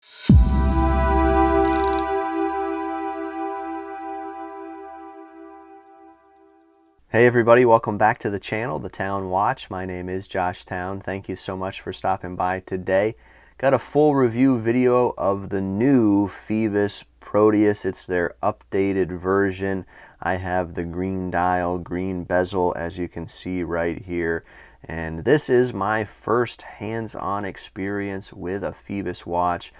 Hey everybody, welcome back to the channel, The Town Watch. My name is Josh Town. Thank you so much for stopping by today. Got a full review video of the new PHOIBOS Proteus. It's their updated version. I have the green dial, green bezel, as you can see right here. And this is my first hands-on experience with a PHOIBOS watch.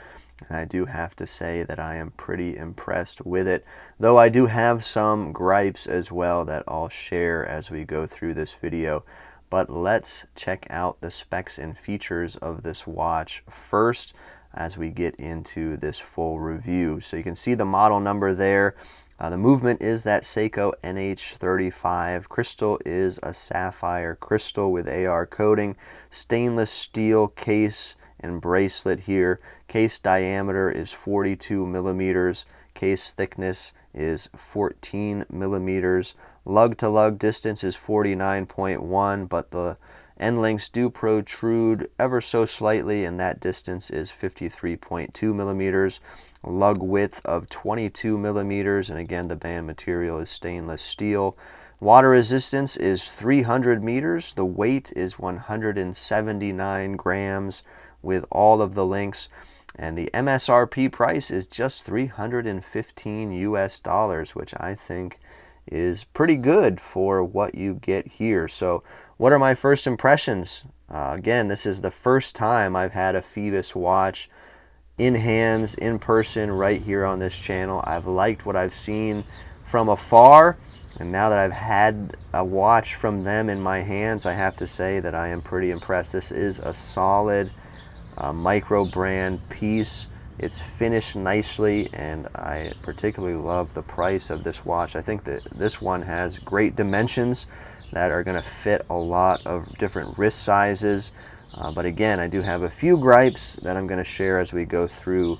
And I do have to say that I am pretty impressed with it, though I do have some gripes as well that I'll share as we go through this video. But let's check out the specs and features of this watch first as we get into this full review. So you can see the model number there. The movement is that Seiko NH35. Crystal is a sapphire crystal with AR coating. Stainless steel case and bracelet here. Case diameter is 42 millimeters. Case thickness is 14 millimeters. Lug to lug distance is 49.1, but the end links do protrude ever so slightly, and that distance is 53.2 millimeters. Lug width of 22 millimeters, and again the band material is stainless steel. Water resistance is 300 meters. The weight is 179 grams with all of the links, and the MSRP price is just $315 US, which I think is pretty good for what you get here. So what are my first impressions? Again, this is the first time I've had a PHOIBOS watch in hands, in person, right here on this channel. I've liked what I've seen from afar, and now that I've had a watch from them in my hands, I have to say that I am pretty impressed. This is a solid micro brand piece. It's finished nicely, and I particularly love the price of this watch. I think that this one has great dimensions that are going to fit a lot of different wrist sizes. But again, I do have a few gripes that I'm going to share as we go through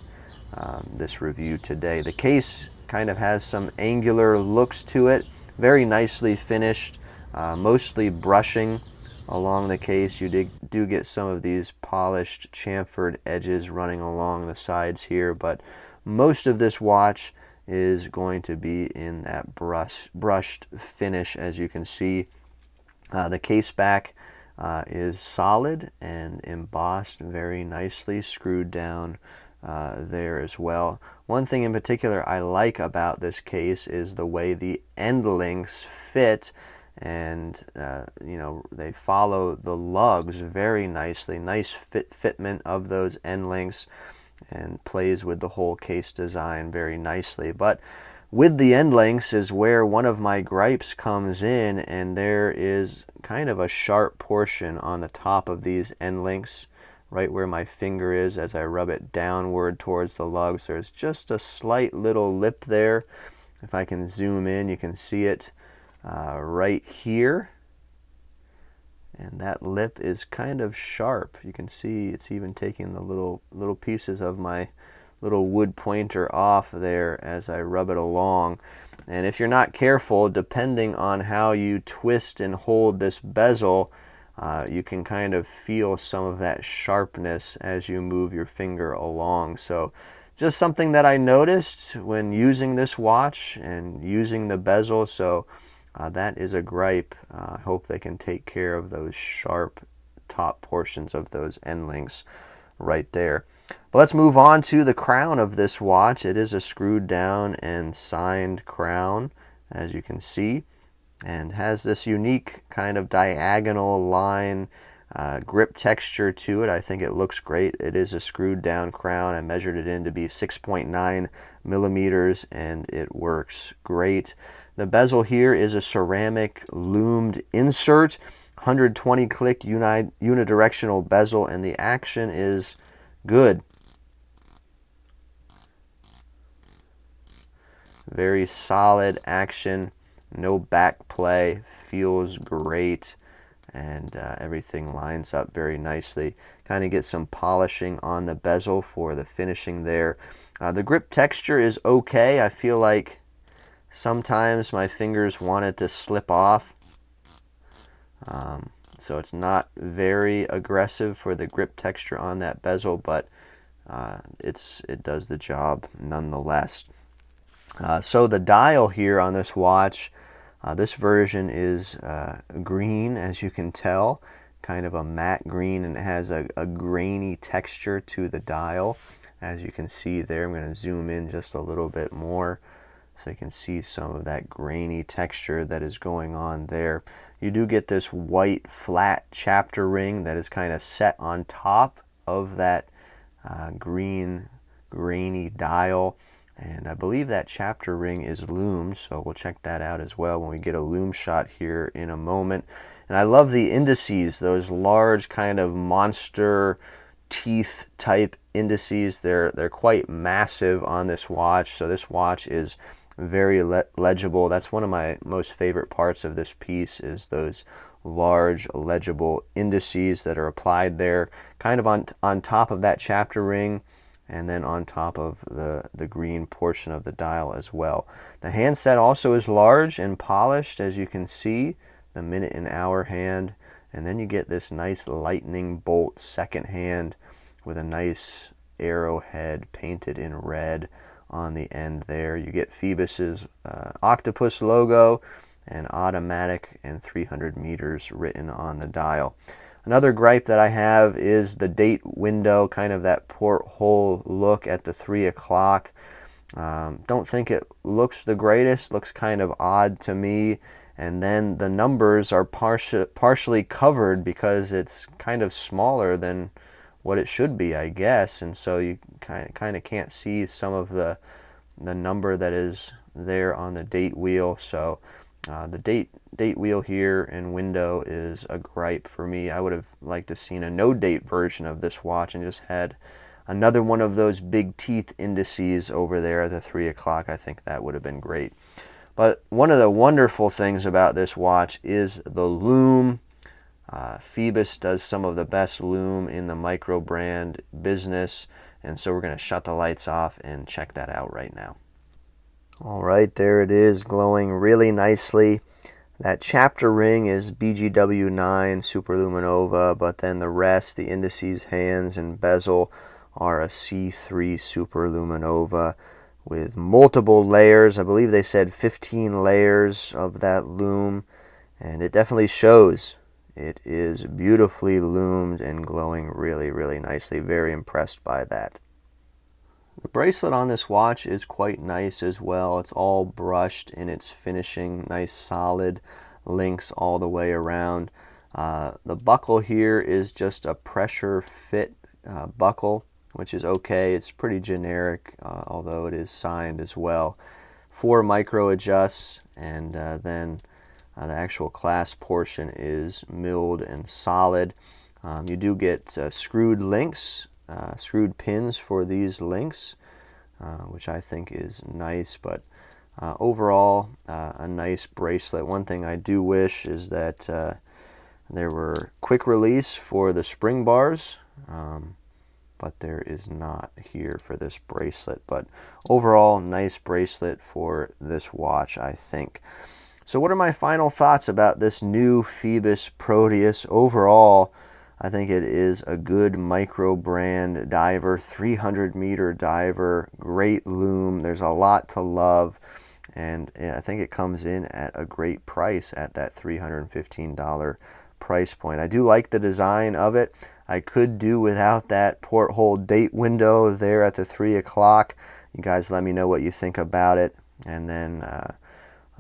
this review today. The case kind of has some angular looks to it, very nicely finished, mostly brushing along the case. You do get some of these polished chamfered edges running along the sides here, but most of this watch is going to be in that brushed finish, as you can see. The case back is solid and embossed very nicely, screwed down there as well. One thing in particular I like about this case is the way the end links fit, and you know, they follow the lugs very nicely. Nice fitment of those end links, and plays with the whole case design very nicely. But with the end links is where one of my gripes comes in, and there is kind of a sharp portion on the top of these end links, right where my finger is as I rub it downward towards the lugs. There's just a slight little lip there. If I can zoom in, you can see it right here, and that lip is kind of sharp. You can see it's even taking the little pieces of my little wood pointer off there as I rub it along. And if you're not careful, depending on how you twist and hold this bezel, you can kind of feel some of that sharpness as you move your finger along. So just something that I noticed when using this watch and using the bezel. So that is a gripe. I hope they can take care of those sharp top portions of those end links right there. But let's move on to the crown of this watch. It is a screwed down and signed crown, as you can see, and has this unique kind of diagonal line grip texture to it. I think it looks great. It is a screwed down crown. I measured it in to be 6.9 millimeters, and it works great. The bezel here is a ceramic loomed insert, 120 click unidirectional bezel, and the action is good. Very solid action, no back play, feels great, and everything lines up very nicely. Kind of get some polishing on the bezel for the finishing there. The grip texture is okay. I feel like sometimes my fingers want it to slip off. So it's not very aggressive for the grip texture on that bezel, but it does the job nonetheless. So the dial here on this watch, this version is green, as you can tell, kind of a matte green, and it has a grainy texture to the dial, as you can see there. I'm going to zoom in just a little bit more so you can see some of that grainy texture that is going on there. You do get this white flat chapter ring that is kind of set on top of that green grainy dial. And I believe that chapter ring is loomed, so we'll check that out as well when we get a loom shot here in a moment. And I love the indices, those large kind of monster teeth type indices. They're quite massive on this watch, so this watch is very legible. That's one of my most favorite parts of this piece, is those large legible indices that are applied there, kind of on top of that chapter ring, and then on top of the green portion of the dial as well. The handset also is large and polished, as you can see, the minute and hour hand, and then you get this nice lightning bolt second hand with a nice arrowhead painted in red on the end there. You get Phoibos's octopus logo and automatic and 300 meters written on the dial. Another gripe that I have is the date window, kind of that porthole look at the 3 o'clock. Don't think it looks the greatest, looks kind of odd to me. And then the numbers are partially covered because it's kind of smaller than what it should be, I guess. And so you kind of can't see some of the number that is there on the date wheel. So the date wheel here and window is a gripe for me. I would have liked to seen a no date version of this watch and just had another one of those big teeth indices over there at the 3 o'clock. I think that would have been great. But one of the wonderful things about this watch is the loom. Phoibos does some of the best loom in the micro brand business, and so we're going to shut the lights off and check that out right now. All right, there it is, glowing really nicely. That chapter ring is BGW9 Superluminova, but then the rest, the indices, hands, and bezel, are a C3 Superluminova with multiple layers. I believe they said 15 layers of that loom, and it definitely shows. It is beautifully loomed and glowing really, really nicely. Very impressed by that. The bracelet on this watch is quite nice as well. It's all brushed in its finishing, nice solid links all the way around. The buckle here is just a pressure fit buckle, which is okay. It's pretty generic, although it is signed as well. 4 micro adjusts, and then the actual clasp portion is milled and solid. You do get screwed links, screwed pins for these links, which I think is nice, but overall a nice bracelet. One thing I do wish is that there were quick release for the spring bars, but there is not here for this bracelet. But overall, nice bracelet for this watch, I think. So what are my final thoughts about this new Phoibos Proteus? Overall, I think it is a good micro brand diver, 300 meter diver, great loom. There's a lot to love, and I think it comes in at a great price at that $315 price point. I do like the design of it. I could do without that porthole date window there at the 3 o'clock. You guys let me know what you think about it. And then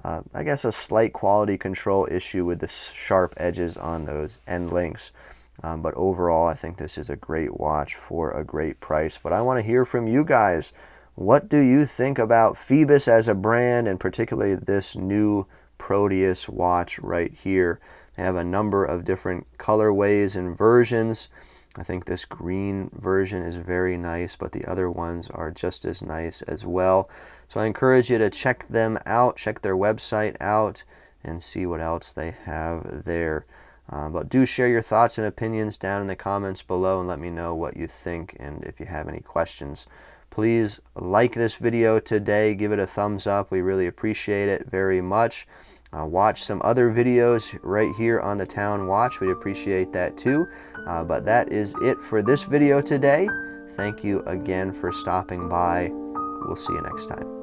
I guess a slight quality control issue with the sharp edges on those end links. But overall, I think this is a great watch for a great price. But I want to hear from you guys. What do you think about Phoibos as a brand, and particularly this new Proteus watch right here? They have a number of different colorways and versions. I think this green version is very nice, but the other ones are just as nice as well. So I encourage you to check them out, check their website out, and see what else they have there. But do share your thoughts and opinions down in the comments below and let me know what you think, and if you have any questions. Please like this video today, give it a thumbs up. We really appreciate it very much. Watch some other videos right here on the Town Watch. We'd appreciate that too. But that is it for this video today. Thank you again for stopping by. We'll see you next time.